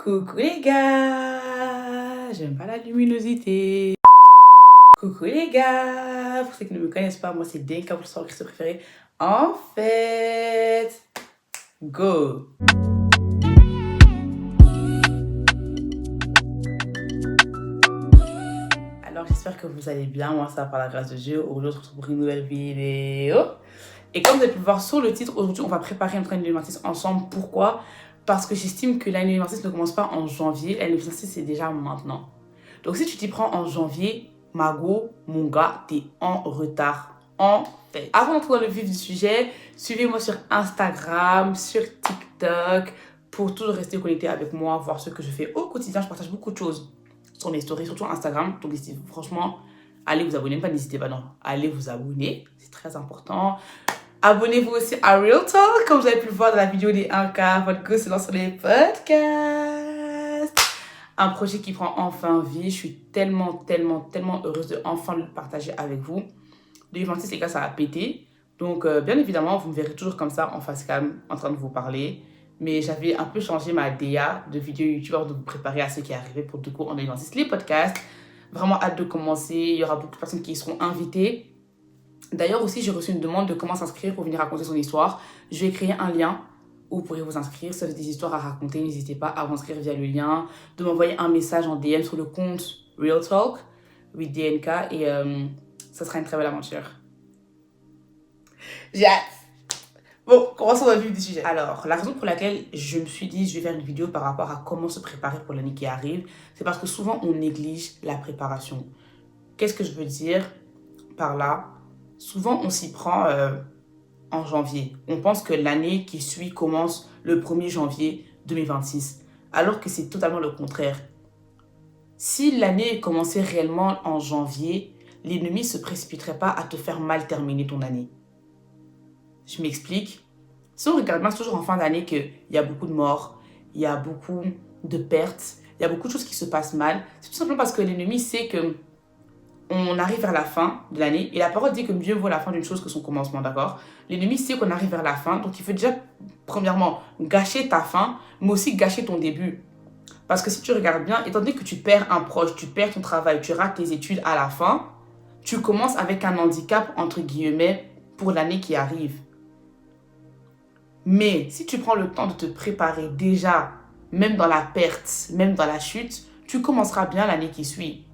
Coucou les gars, j'aime pas la luminosité. Coucou les gars, pour ceux qui ne me connaissent pas, moi c'est Denka, votre sororiste préférée. En fait, go. Alors j'espère que vous allez bien, moi ça va par la grâce de Dieu. Aujourd'hui on se retrouve pour une nouvelle vidéo. Et comme vous avez pu le voir sur le titre, aujourd'hui on va préparer notre année 2026 ensemble. Pourquoi ? Parce que j'estime que l'année 2026 ne commence pas en janvier, l'année 2026 c'est déjà maintenant. Donc si tu t'y prends en janvier, Mago, mon gars, t'es en retard. En fait. Avant d'entrer dans le vif du sujet, suivez-moi sur Instagram, sur TikTok, pour toujours rester connecté avec moi, voir ce que je fais au quotidien. Je partage beaucoup de choses sur mes stories, surtout Instagram. Donc franchement, allez vous abonner. Pas n'hésitez pas, non. Allez vous abonner, c'est très important. Abonnez-vous aussi à Real Talk, comme vous avez pu le voir dans la vidéo des 1K. Votre go se lance sur les podcasts. Un projet qui prend enfin vie. Je suis tellement heureuse de enfin le partager avec vous. 2026, les gars, ça a pété. Donc, bien évidemment, vous me verrez toujours comme ça, en face cam, en train de vous parler. Mais j'avais un peu changé ma DA de vidéo youtubeur, de vous préparer à ce qui est arrivé pour du coup en 2026. Les podcasts, vraiment hâte de commencer. Il y aura beaucoup de personnes qui y seront invitées. D'ailleurs aussi, j'ai reçu une demande de comment s'inscrire pour venir raconter son histoire. Je vais créer un lien où vous pourrez vous inscrire. Si vous avez des histoires à raconter, n'hésitez pas à vous inscrire via le lien, de m'envoyer un message en DM sur le compte Real Talk with DNK et ça sera une très belle aventure. J'ai hâte. Bon, commençons dans le vif du sujet. Alors, la raison pour laquelle je me suis dit je vais faire une vidéo par rapport à comment se préparer pour l'année qui arrive, c'est parce que souvent on néglige la préparation. Qu'est-ce que je veux dire par là ? Souvent, on s'y prend en janvier. On pense que l'année qui suit commence le 1er janvier 2026, alors que c'est totalement le contraire. Si l'année commençait réellement en janvier, l'ennemi ne se précipiterait pas à te faire mal terminer ton année. Je m'explique. Si on regarde bien, c'est toujours en fin d'année qu'il y a beaucoup de morts, il y a beaucoup de pertes, il y a beaucoup de choses qui se passent mal. C'est tout simplement parce que l'ennemi sait que on arrive vers la fin de l'année et la parole dit que mieux vaut la fin d'une chose que son commencement, d'accord ? L'ennemi sait qu'on arrive vers la fin, donc il faut déjà, premièrement, gâcher ta fin, mais aussi gâcher ton début. Parce que si tu regardes bien, étant donné que tu perds un proche, tu perds ton travail, tu rates tes études à la fin, tu commences avec un handicap, entre guillemets, pour l'année qui arrive. Mais si tu prends le temps de te préparer déjà, même dans la perte, même dans la chute, tu commenceras bien l'année qui suit.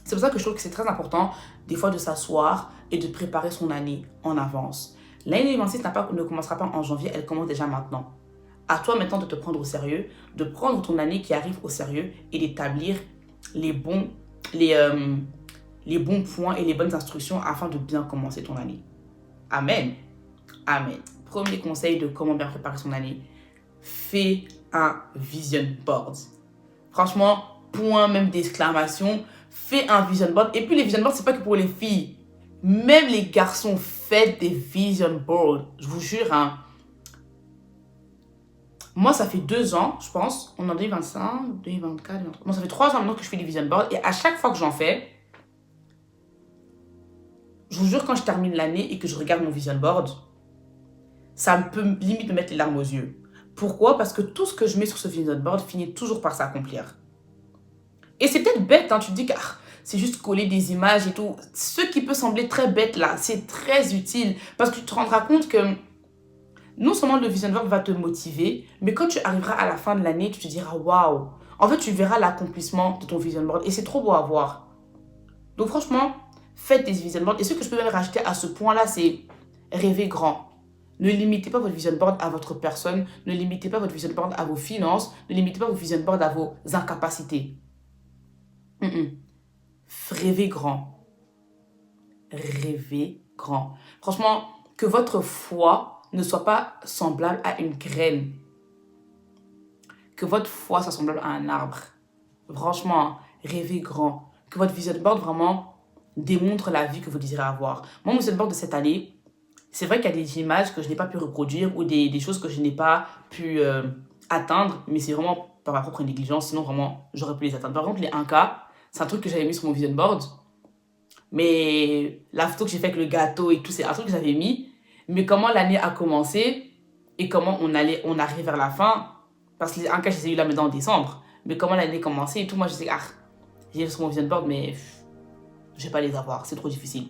C'est pour ça que je trouve que c'est très important, des fois, de s'asseoir et de préparer son année en avance. L'année 2026 ne commencera pas en janvier, elle commence déjà maintenant. À toi maintenant de te prendre au sérieux, de prendre ton année qui arrive au sérieux et d'établir les bons points et les bonnes instructions afin de bien commencer ton année. Amen. Amen. Premier conseil de comment bien préparer son année. Fais un vision board. Franchement, point même d'exclamation. Fais un vision board. Et puis les vision boards, c'est pas que pour les filles. Même les garçons, faites des vision boards. Je vous jure, hein. Moi, ça fait 2 ans, je pense. On est en 2025, 2024, 2023. Non, ça fait 3 ans maintenant que je fais des vision boards. Et à chaque fois que j'en fais, je vous jure, quand je termine l'année et que je regarde mon vision board, ça peut limite me mettre les larmes aux yeux. Pourquoi ? Parce que tout ce que je mets sur ce vision board finit toujours par s'accomplir. Et c'est peut-être bête, hein, tu te dis que c'est juste coller des images et tout. Ce qui peut sembler très bête là, c'est très utile. Parce que tu te rendras compte que non seulement le vision board va te motiver, mais quand tu arriveras à la fin de l'année, tu te diras waouh. En fait, tu verras l'accomplissement de ton vision board et c'est trop beau à voir. Donc franchement, faites des vision boards. Et ce que je peux même rajouter à ce point-là, c'est rêver grand. Ne limitez pas votre vision board à votre personne, ne limitez pas votre vision board à vos finances, ne limitez pas votre vision board à vos incapacités. Rêvez grand. Rêvez grand. Franchement, que votre foi ne soit pas semblable à une graine. Que votre foi soit semblable à un arbre. Franchement, rêvez grand. Que votre vision board vraiment démontre la vie que vous désirez avoir. Moi, mon vision board de cette année, c'est vrai qu'il y a des images que je n'ai pas pu reproduire ou des choses que je n'ai pas pu atteindre, mais c'est vraiment par ma propre négligence, sinon vraiment, j'aurais pu les atteindre. Par exemple, les 1K, c'est un truc que j'avais mis sur mon vision board, mais la photo que j'ai faite avec le gâteau et tout, c'est un truc que j'avais mis, mais comment l'année a commencé et comment on arrive vers la fin, Parce que les 1K, je les ai eu là maintenant en décembre. Mais comment l'année commençait et tout, moi je disais, j'ai sur mon vision board, mais je vais pas les avoir, c'est trop difficile.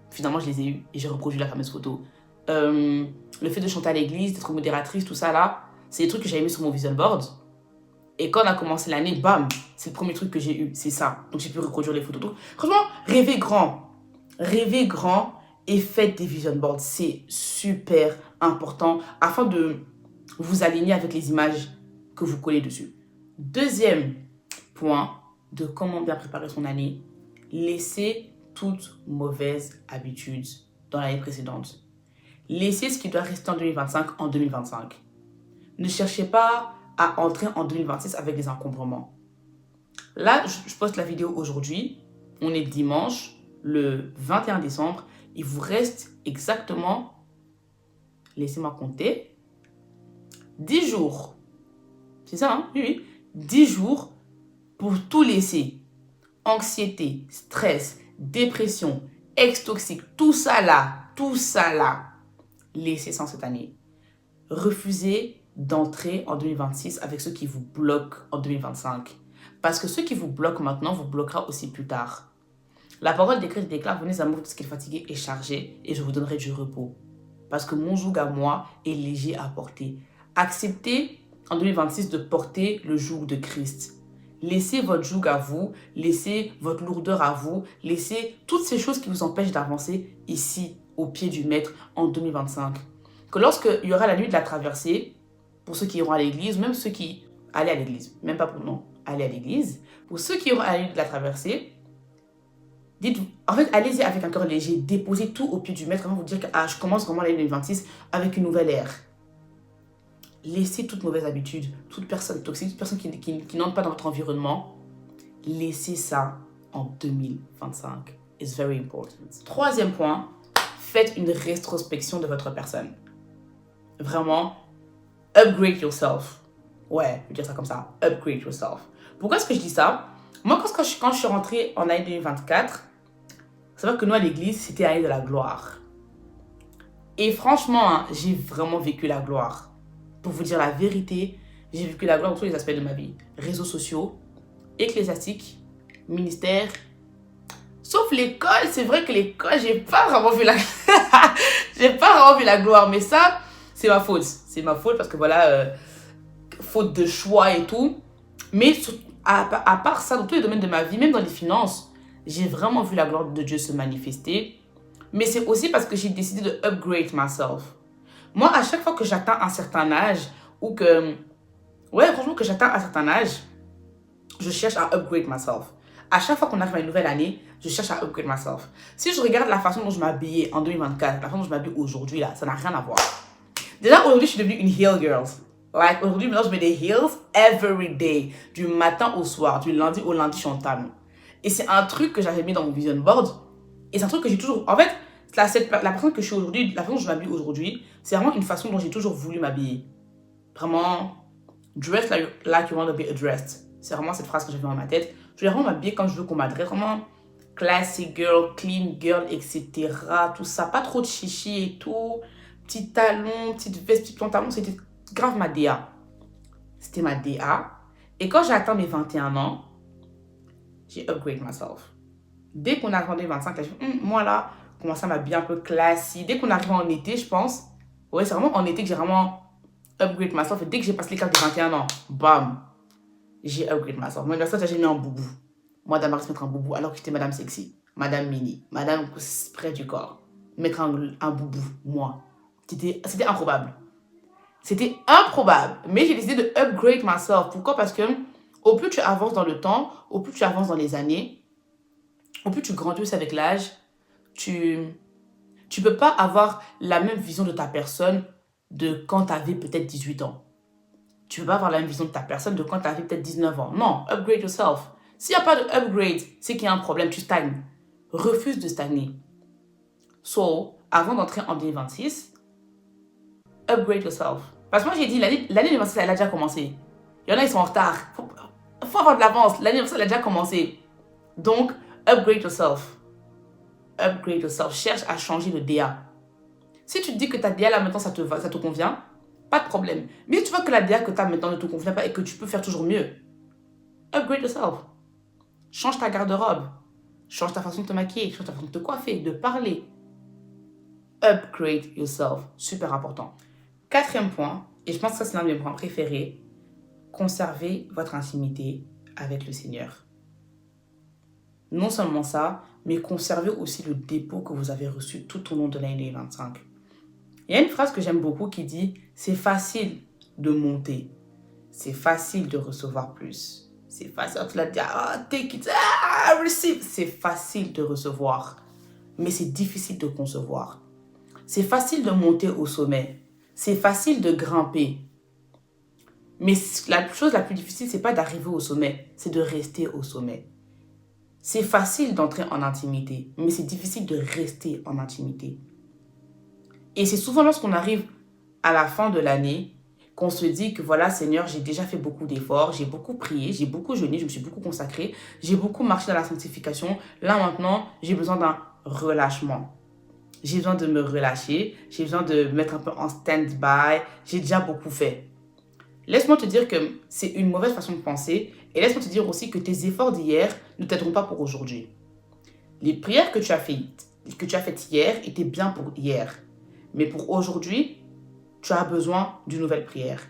Finalement, je les ai eus et j'ai reproduit la fameuse photo. Le fait de chanter à l'église, d'être modératrice, tout ça là, c'est des trucs que j'avais mis sur mon vision board. Et quand on a commencé l'année, bam, c'est le premier truc que j'ai eu, c'est ça. Donc j'ai pu reproduire les photos. Donc, franchement, rêvez grand. Rêvez grand et faites des vision boards. C'est super important afin de vous aligner avec les images que vous collez dessus. Deuxième point de comment bien préparer son année, laissez toute mauvaise habitude dans l'année précédente. Laissez ce qui doit rester en 2025 en 2025. Ne cherchez pas à entrer en 2026 avec des encombrements. Là, je poste la vidéo aujourd'hui. On est dimanche, le 21 décembre. Il vous reste exactement, laissez-moi compter, 10 jours. C'est ça, hein? Oui. 10 jours pour tout laisser. Anxiété, stress, dépression, ex-toxique, tout ça là, laissez ça cette année. Refusez d'entrer en 2026 avec ceux qui vous bloquent en 2025. Parce que ceux qui vous bloquent maintenant vous bloquera aussi plus tard. La parole décrète déclare, venez à moi tout ce qui est fatigué et chargé et je vous donnerai du repos. Parce que mon joug à moi est léger à porter. Acceptez en 2026 de porter le joug de Christ. Laissez votre joug à vous, laissez votre lourdeur à vous, laissez toutes ces choses qui vous empêchent d'avancer ici, au pied du maître, en 2025. Que lorsqu'il y aura la nuit de la traversée, pour ceux qui iront à l'église, même ceux qui allaient à l'église, même pas pour non, aller à l'église, pour ceux qui iront à la nuit de la traversée, dites, en fait, allez-y avec un cœur léger, déposez tout au pied du maître, vraiment vous dire que je commence vraiment l'année 2026 avec une nouvelle ère. Laissez toute mauvaise habitude, toute personne toxique, toute personne qui n'entre pas dans votre environnement, laissez ça en 2025. It's very important. Troisième point, faites une rétrospection de votre personne. Vraiment, upgrade yourself. Ouais, je vais dire ça comme ça. Upgrade yourself. Pourquoi est-ce que je dis ça? Moi, quand je suis rentrée en année 2024, c'est vrai que nous, à l'église, c'était l'année de la gloire. Et franchement, hein, j'ai vraiment vécu la gloire. Pour vous dire la vérité, j'ai vécu la gloire dans tous les aspects de ma vie. Réseaux sociaux, ecclésiastiques, ministère. Sauf l'école, c'est vrai que l'école, j'ai pas vraiment vu la gloire. Mais ça, c'est ma faute. C'est ma faute parce que voilà, faute de choix et tout. Mais à part ça, dans tous les domaines de ma vie, même dans les finances, j'ai vraiment vu la gloire de Dieu se manifester. Mais c'est aussi parce que j'ai décidé de upgrade myself. Moi, à chaque fois que j'atteins un certain âge, ou que... Ouais, franchement, que j'atteins un certain âge, je cherche à upgrade myself. À chaque fois qu'on arrive à une nouvelle année, je cherche à upgrade myself. Si je regarde la façon dont je m'habillais en 2024, la façon dont je m'habille aujourd'hui, là, ça n'a rien à voir. Déjà, aujourd'hui, je suis devenue une heel girl. Like, aujourd'hui, maintenant, je mets des heels every day. Du matin au soir, du lundi au lundi, je suis en talon. Et c'est un truc que j'avais mis dans mon vision board. Et c'est un truc que j'ai toujours... En fait, la personne que je suis aujourd'hui, la façon dont je m'habille aujourd'hui, c'est vraiment une façon dont j'ai toujours voulu m'habiller. Vraiment, dress like you want to be addressed. C'est vraiment cette phrase que j'avais dans ma tête. Je vais vraiment m'habiller comme je veux qu'on m'adresse. Vraiment classy girl, clean girl, etc. Tout ça. Pas trop de chichi et tout. Petit talon, petite veste, petit pantalon. C'était grave ma DA. C'était ma DA. Et quand j'ai atteint mes 21 ans, j'ai upgrade myself. Dès qu'on a atteint les 25, là, moi là, commence à m'habiller un peu classique. Dès qu'on arrive en été, je pense. Ouais, c'est vraiment en été que j'ai vraiment upgrade myself. Et dès que j'ai passé les caps de 21 ans, bam, j'ai upgrade myself. Moi, ça, j'ai mis un boubou. Moi, Damaris mettre un boubou alors que j'étais madame sexy, madame mini, madame près du corps. Mettre un boubou, moi. C'était improbable. C'était improbable. Mais j'ai décidé de upgrade myself. Pourquoi? Parce que au plus tu avances dans le temps, au plus tu avances dans les années, au plus tu grandis aussi avec l'âge, tu peux pas avoir la même vision de ta personne de quand tu avais peut-être 18 ans. Tu peux pas avoir la même vision de ta personne de quand tu avais peut-être 19 ans. Non, upgrade yourself. S'il n'y a pas de upgrade, c'est qu'il y a un problème, tu stagnes. Refuse de stagner. So, avant d'entrer en 2026, upgrade yourself. Parce que moi, j'ai dit, l'année 2026, elle a déjà commencé. Il y en a, ils sont en retard. Faut avoir de l'avance. L'année 2026, elle a déjà commencé. Donc, upgrade yourself. Upgrade yourself. Cherche à changer le DA. Si tu te dis que ta DA, là, maintenant, ça te convient, pas de problème. Mais si tu vois que la DA que tu as maintenant ne te convient pas et que tu peux faire toujours mieux, upgrade yourself. Change ta garde-robe. Change ta façon de te maquiller, change ta façon de te coiffer, de parler. Upgrade yourself. Super important. Quatrième point, et je pense que ça c'est l'un de mes points préférés, conservez votre intimité avec le Seigneur. Non seulement ça, mais conservez aussi le dépôt que vous avez reçu tout au long de l'année 2025. Il y a une phrase que j'aime beaucoup qui dit « C'est facile de monter, c'est facile de recevoir plus. » C'est facile, tu l'as dit, take it, receive. C'est facile de recevoir, mais c'est difficile de concevoir. C'est facile de monter au sommet, c'est facile de grimper. Mais la chose la plus difficile, c'est pas d'arriver au sommet, c'est de rester au sommet. C'est facile d'entrer en intimité, mais c'est difficile de rester en intimité. Et c'est souvent lorsqu'on arrive à la fin de l'année qu'on se dit que voilà, Seigneur, j'ai déjà fait beaucoup d'efforts, j'ai beaucoup prié, j'ai beaucoup jeûné, je me suis beaucoup consacré, j'ai beaucoup marché dans la sanctification. Là maintenant, j'ai besoin d'un relâchement. J'ai besoin de me relâcher, j'ai besoin de me mettre un peu en stand-by, j'ai déjà beaucoup fait. Laisse-moi te dire que c'est une mauvaise façon de penser et laisse-moi te dire aussi que tes efforts d'hier ne t'aideront pas pour aujourd'hui. Les prières que tu as faites hier étaient bien pour hier. Mais pour aujourd'hui, tu as besoin d'une nouvelle prière.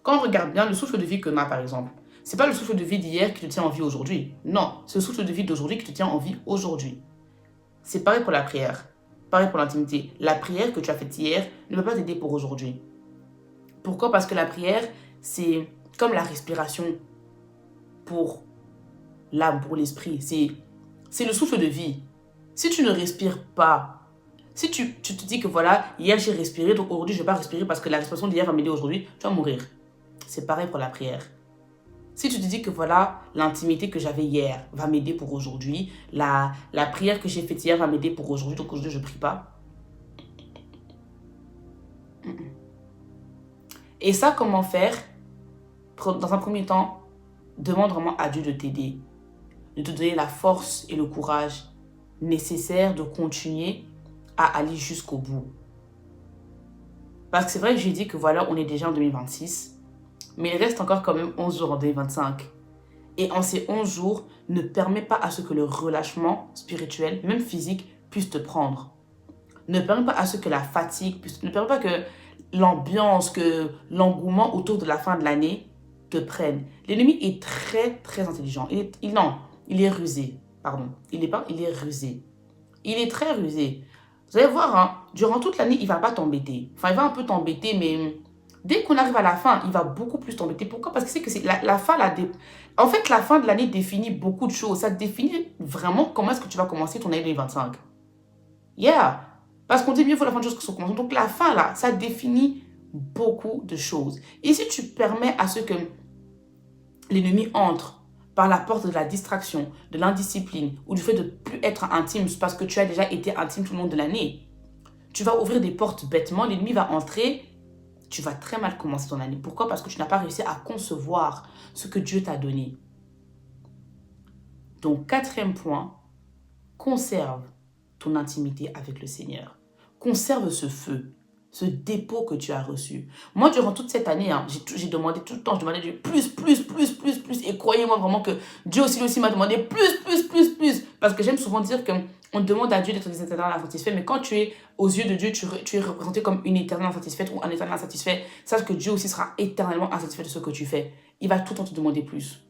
Quand on regarde bien le souffle de vie que l'on a par exemple, ce n'est pas le souffle de vie d'hier qui te tient en vie aujourd'hui. Non, c'est le souffle de vie d'aujourd'hui qui te tient en vie aujourd'hui. C'est pareil pour la prière, pareil pour l'intimité. La prière que tu as faite hier ne peut pas t'aider pour aujourd'hui. Pourquoi? Parce que la prière, c'est comme la respiration pour l'âme, pour l'esprit. C'est le souffle de vie. Si tu ne respires pas, si tu te dis que voilà, hier j'ai respiré, donc aujourd'hui je ne vais pas respirer parce que la respiration d'hier va m'aider aujourd'hui, tu vas mourir. C'est pareil pour la prière. Si tu te dis que voilà, l'intimité que j'avais hier va m'aider pour aujourd'hui, la prière que j'ai faite hier va m'aider pour aujourd'hui, donc aujourd'hui je ne prie pas. Et ça, comment faire? Dans un premier temps, demande vraiment à Dieu de t'aider, de te donner la force et le courage nécessaires de continuer à aller jusqu'au bout. Parce que c'est vrai que j'ai dit que voilà, on est déjà en 2026, mais il reste encore quand même 11 jours en 2025. Et en ces 11 jours, ne permet pas à ce que le relâchement spirituel, même physique, puisse te prendre. Ne permet pas à ce que la fatigue puisse... Ne permet pas que l'ambiance, que l'engouement autour de la fin de l'année te prenne. L'ennemi est très, très intelligent. Il est rusé. Pardon. Il est rusé. Il est très rusé. Vous allez voir, hein, durant toute l'année, il ne va pas t'embêter. Enfin, il va un peu t'embêter, mais dès qu'on arrive à la fin, il va beaucoup plus t'embêter. Pourquoi? Parce que c'est que la fin, en fait, la fin de l'année définit beaucoup de choses. Ça définit vraiment comment est-ce que tu vas commencer ton année 2025. Yeah! Parce qu'on dit mieux vaut la fin de choses que son commencement. Donc la fin, là, ça définit beaucoup de choses. Et si tu permets à ce que l'ennemi entre par la porte de la distraction, de l'indiscipline ou du fait de ne plus être intime parce que tu as déjà été intime tout le long de l'année, tu vas ouvrir des portes bêtement, l'ennemi va entrer, tu vas très mal commencer ton année. Pourquoi? Parce que tu n'as pas réussi à concevoir ce que Dieu t'a donné. Donc, quatrième point, conserve ton intimité avec le Seigneur. Conserve ce feu, ce dépôt que tu as reçu. Moi, durant toute cette année, hein, j'ai demandé tout le temps, je demandais du plus. Et croyez-moi vraiment que Dieu aussi m'a demandé plus. Parce que j'aime souvent dire qu'on demande à Dieu d'être des éternels insatisfaits, mais quand tu es aux yeux de Dieu, tu es représenté comme une éternelle insatisfaite ou un éternel insatisfait. Sache que Dieu aussi sera éternellement insatisfait de ce que tu fais. Il va tout le temps te demander plus.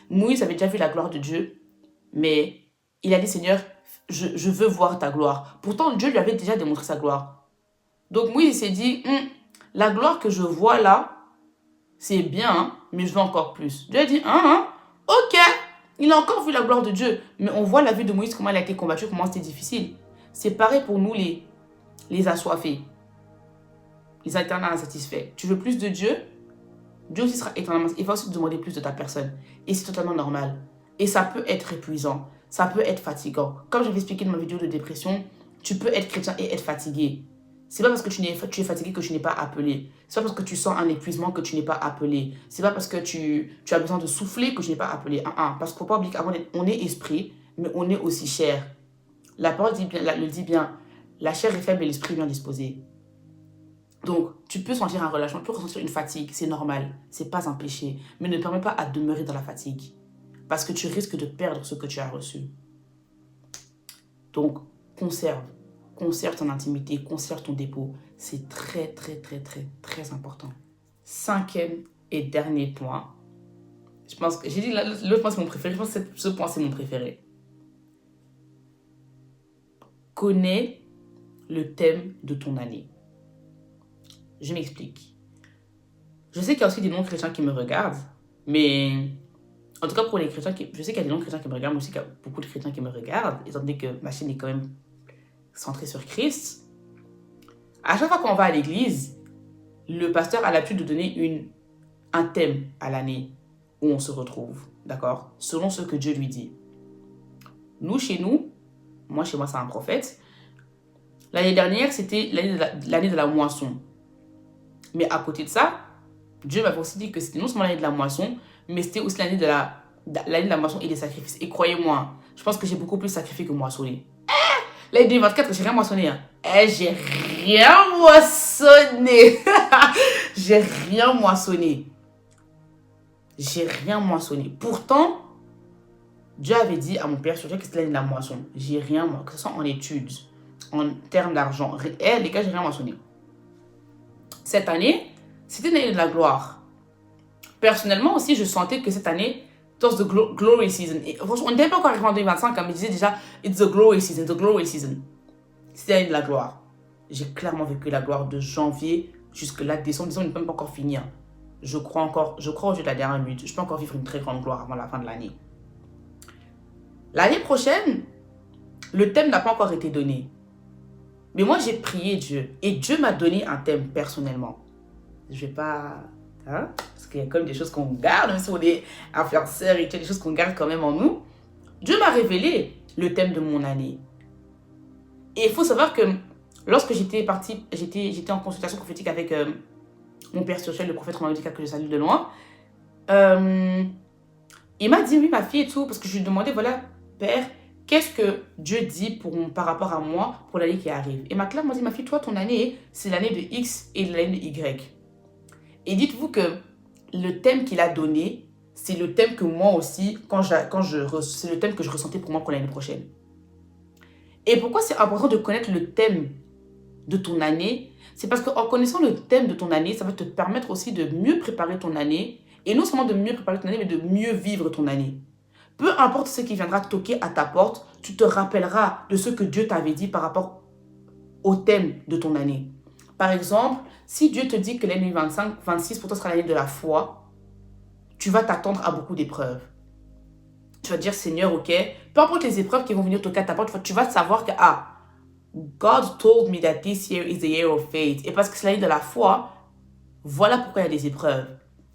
Moïse avait déjà vu la gloire de Dieu, mais il a dit, Seigneur, je veux voir ta gloire. Pourtant, Dieu lui avait déjà démontré sa gloire. Donc Moïse s'est dit, la gloire que je vois là, c'est bien, hein, mais je veux encore plus. Dieu a dit, ok, il a encore vu la gloire de Dieu. Mais on voit la vie de Moïse, comment elle a été combattue, comment c'était difficile. C'est pareil pour nous les assoiffés, les éternels insatisfaits. Tu veux plus de Dieu? Dieu aussi sera éternellement... Il va aussi te demander plus de ta personne. Et c'est totalement normal. Et ça peut être épuisant. Ça peut être fatigant. Comme j'avais expliqué dans ma vidéo de dépression, tu peux être chrétien et être fatigué. C'est pas parce que tu es fatigué que tu n'es pas appelé. C'est pas parce que tu sens un épuisement que tu n'es pas appelé. C'est pas parce que tu as besoin de souffler que tu n'es pas appelé. Parce qu'il ne faut pas oublier qu'on est esprit, mais on est aussi chair. La parole le dit bien. La chair est faible et l'esprit est bien disposé. Donc, tu peux sentir un relâchement, tu peux ressentir une fatigue, c'est normal, c'est pas un péché. Mais ne permets pas à demeurer dans la fatigue. Parce que tu risques de perdre ce que tu as reçu. Donc, conserve ton intimité, conserve ton dépôt. C'est très, très, très, très, très important. 5e et dernier point. Je pense que j'ai dit l'autre point c'est mon préféré. Je pense que ce point c'est mon préféré. Connais le thème de ton année. Je m'explique. Je sais qu'il y a aussi des non-chrétiens qui me regardent, mais en tout cas pour les chrétiens, je sais qu'il y a des non-chrétiens qui me regardent, mais aussi qu'il y a beaucoup de chrétiens qui me regardent, étant donné que ma chaîne est quand même centrée sur Christ. À chaque fois qu'on va à l'église, le pasteur a l'habitude de donner un thème à l'année où on se retrouve, d'accord? Selon ce que Dieu lui dit. Nous, chez nous, chez moi, c'est un prophète. L'année dernière, c'était l'année de la moisson. Mais à côté de ça, Dieu m'avait aussi dit que c'était non seulement l'année de la moisson, mais c'était aussi l'année de la moisson et des sacrifices. Et croyez-moi, je pense que j'ai beaucoup plus sacrifié que moissonné. L'année 2024, j'ai rien moissonné. Hein. J'ai rien moissonné. J'ai rien moissonné. J'ai rien moissonné. Pourtant, Dieu avait dit à mon père sur Dieu que c'était l'année de la moisson. J'ai rien, que ce soit en études, en termes d'argent. Les gars, j'ai rien moissonné. Cette année, c'était l'année de la gloire. Personnellement aussi, je sentais que cette année, it was the glory season. Et, on n'était pas encore arrivé en 2025, comme je disais déjà, it's the glory season, the glory season. C'était l'année de la gloire. J'ai clairement vécu la gloire de janvier jusque là, décembre. Décembre, il ne peut pas encore finir. Je crois au Dieu de la dernière minute. Je peux encore vivre une très grande gloire avant la fin de l'année. L'année prochaine, le thème n'a pas encore été donné. Mais moi, j'ai prié Dieu. Et Dieu m'a donné un thème personnellement. Je ne vais pas... Hein? Parce qu'il y a quand même des choses qu'on garde, même si on est influenceurs, et des choses qu'on garde quand même en nous. Dieu m'a révélé le thème de mon année. Et il faut savoir que lorsque j'étais en consultation prophétique avec mon père spirituel, le prophète Romain Médical, que je salue de loin, il m'a dit, oui, ma fille et tout, parce que je lui demandais, voilà, père, qu'est-ce que Dieu dit par rapport à moi pour l'année qui arrive? Et ma claire m'a dit, ma fille, toi, ton année, c'est l'année de X et l'année de Y. Et dites-vous que le thème qu'il a donné, c'est le thème que moi aussi, c'est le thème que je ressentais pour moi pour l'année prochaine. Et pourquoi c'est important de connaître le thème de ton année? C'est parce qu'en connaissant le thème de ton année, ça va te permettre aussi de mieux préparer ton année. Et non seulement de mieux préparer ton année, mais de mieux vivre ton année. Peu importe ce qui viendra toquer à ta porte, tu te rappelleras de ce que Dieu t'avait dit par rapport au thème de ton année. Par exemple, si Dieu te dit que l'année 26 pour toi sera l'année de la foi, tu vas t'attendre à beaucoup d'épreuves. Tu vas te dire, Seigneur, ok, peu importe les épreuves qui vont venir toquer à ta porte, tu vas savoir que, God told me that this year is the year of faith. Et parce que c'est l'année de la foi, voilà pourquoi il y a des épreuves.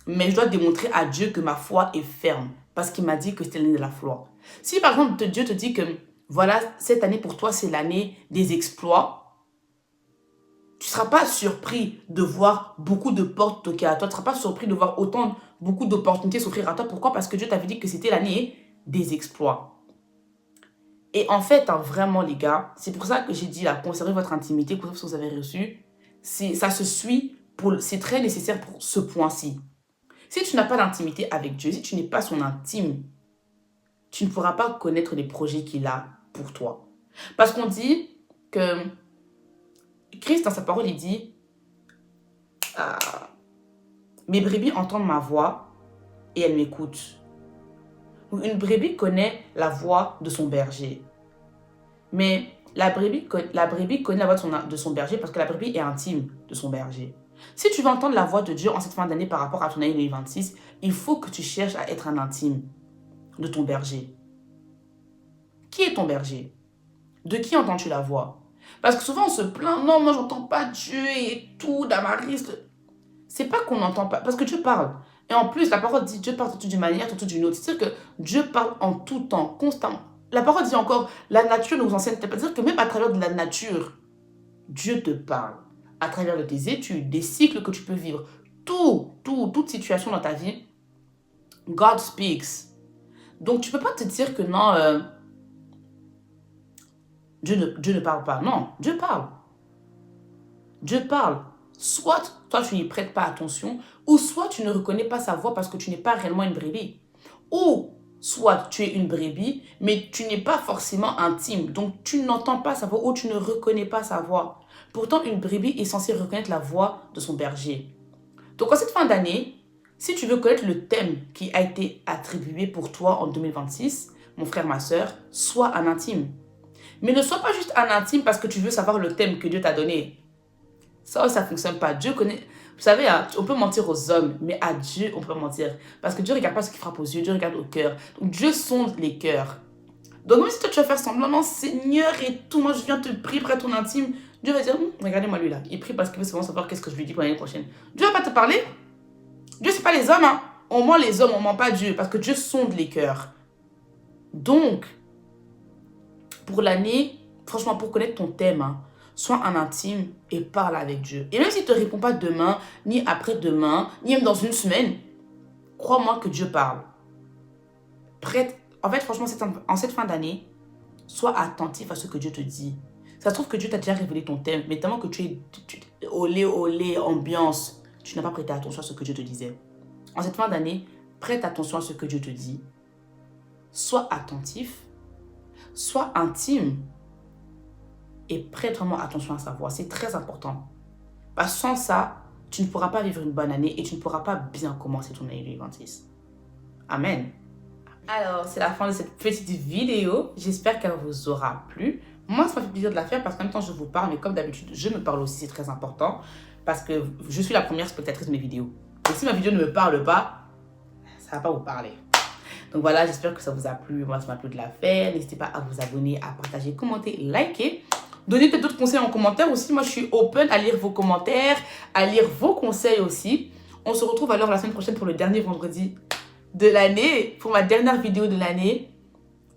Mais je dois démontrer à Dieu que ma foi est ferme. Parce qu'il m'a dit que c'était l'année de la foi. Si par exemple Dieu te dit que, voilà, cette année pour toi c'est l'année des exploits, tu ne seras pas surpris de voir beaucoup de portes toquer à toi. Tu ne seras pas surpris de voir beaucoup d'opportunités s'offrir à toi. Pourquoi? Parce que Dieu t'avait dit que c'était l'année des exploits. Et en fait, vraiment les gars, c'est pour ça que j'ai dit là, conservez votre intimité, pour ce que vous avez reçu. Ça se suit, c'est très nécessaire pour ce point-ci. Si tu n'as pas d'intimité avec Dieu, si tu n'es pas son intime, tu ne pourras pas connaître les projets qu'il a pour toi. Parce qu'on dit que Christ, dans sa parole, il dit mes brebis entendent ma voix et elles m'écoutent. Une brebis connaît la voix de son berger. Mais la brebis connaît la voix de son berger parce que la brebis est intime de son berger. Si tu veux entendre la voix de Dieu en cette fin d'année par rapport à ton année 2026, il faut que tu cherches à être un intime de ton berger. Qui est ton berger? De qui entends-tu la voix? Parce que souvent on se plaint, non, moi j'entends pas Dieu et tout, Damaris. C'est pas qu'on n'entend pas, parce que Dieu parle. Et en plus, la parole dit Dieu parle d'une manière, tantôt d'une autre. C'est-à-dire que Dieu parle en tout temps, constamment. La parole dit encore, la nature nous enseigne. C'est-à-dire que même à travers de la nature, Dieu te parle. À travers de tes études, des cycles que tu peux vivre, toute situation dans ta vie, God speaks. Donc tu peux pas te dire que non, Dieu ne parle pas. Non, Dieu parle. Dieu parle. soit toi, tu n'y prêtes pas attention, ou soit tu ne reconnais pas sa voix parce que tu n'es pas réellement une brebis. Ou soit tu es une brebis, mais tu n'es pas forcément intime, donc tu n'entends pas sa voix ou tu ne reconnais pas sa voix. Pourtant, une brebis est censée reconnaître la voix de son berger. Donc en cette fin d'année, si tu veux connaître le thème qui a été attribué pour toi en 2026, mon frère, ma soeur, sois un intime. Mais ne sois pas juste un intime parce que tu veux savoir le thème que Dieu t'a donné. Ça ne fonctionne pas. Dieu connaît... Vous savez, hein, on peut mentir aux hommes, mais à Dieu, on peut pas mentir. Parce que Dieu ne regarde pas ce qui frappe aux yeux, Dieu regarde au cœur. Donc Dieu sonde les cœurs. Donc même si toi tu vas faire semblant, non Seigneur et tout, moi je viens te prier près ton intime, Dieu va dire, regardez-moi lui là, il prie parce qu'il veut seulement savoir qu'est-ce que je lui dis pour l'année prochaine. Dieu va pas te parler. Dieu c'est pas les hommes, hein. On ment les hommes, on ment pas Dieu, parce que Dieu sonde les cœurs. Donc, pour l'année, franchement, pour connaître ton thème, hein, sois un intime et parle avec Dieu. Et même s'il ne te répond pas demain, ni après-demain, ni même dans une semaine, crois-moi que Dieu parle. Prête. En fait, franchement, en cette fin d'année, sois attentif à ce que Dieu te dit. Ça se trouve que Dieu t'a déjà révélé ton thème, mais tellement que tu es olé, ambiance, tu n'as pas prêté attention à ce que Dieu te disait. En cette fin d'année, prête attention à ce que Dieu te dit. Sois attentif, sois intime et prête vraiment attention à sa voix. C'est très important. Parce que sans ça, tu ne pourras pas vivre une bonne année et tu ne pourras pas bien commencer ton année 2026. Amen. Alors, c'est la fin de cette petite vidéo. J'espère qu'elle vous aura plu. Moi, ça m'a fait plaisir de la faire parce qu'en même temps, je vous parle, mais comme d'habitude, je me parle aussi, c'est très important. Parce que je suis la première spectatrice de mes vidéos. Et si ma vidéo ne me parle pas, ça ne va pas vous parler. Donc voilà, j'espère que ça vous a plu. Moi, ça m'a plu de la faire. N'hésitez pas à vous abonner, à partager, commenter, liker. Donnez peut-être d'autres conseils en commentaire aussi. Moi, je suis open à lire vos commentaires, à lire vos conseils aussi. On se retrouve alors la semaine prochaine pour le dernier vendredi de l'année, pour ma dernière vidéo de l'année.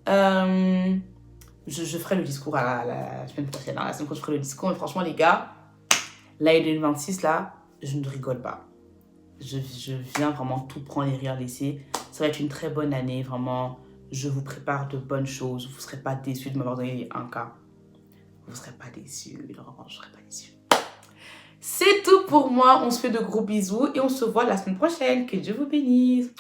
Je ferai le discours à la semaine prochaine. La semaine prochaine, je ferai le discours. Mais franchement, les gars, l'année 2026, là, je ne rigole pas. Je viens vraiment tout prendre et rien laisser. Ça va être une très bonne année, vraiment. Je vous prépare de bonnes choses. Vous ne serez pas déçus de m'avoir donné un cas. Vous ne serez pas déçus. Vraiment, je ne serai pas déçue. C'est tout pour moi. On se fait de gros bisous et on se voit la semaine prochaine. Que Dieu vous bénisse.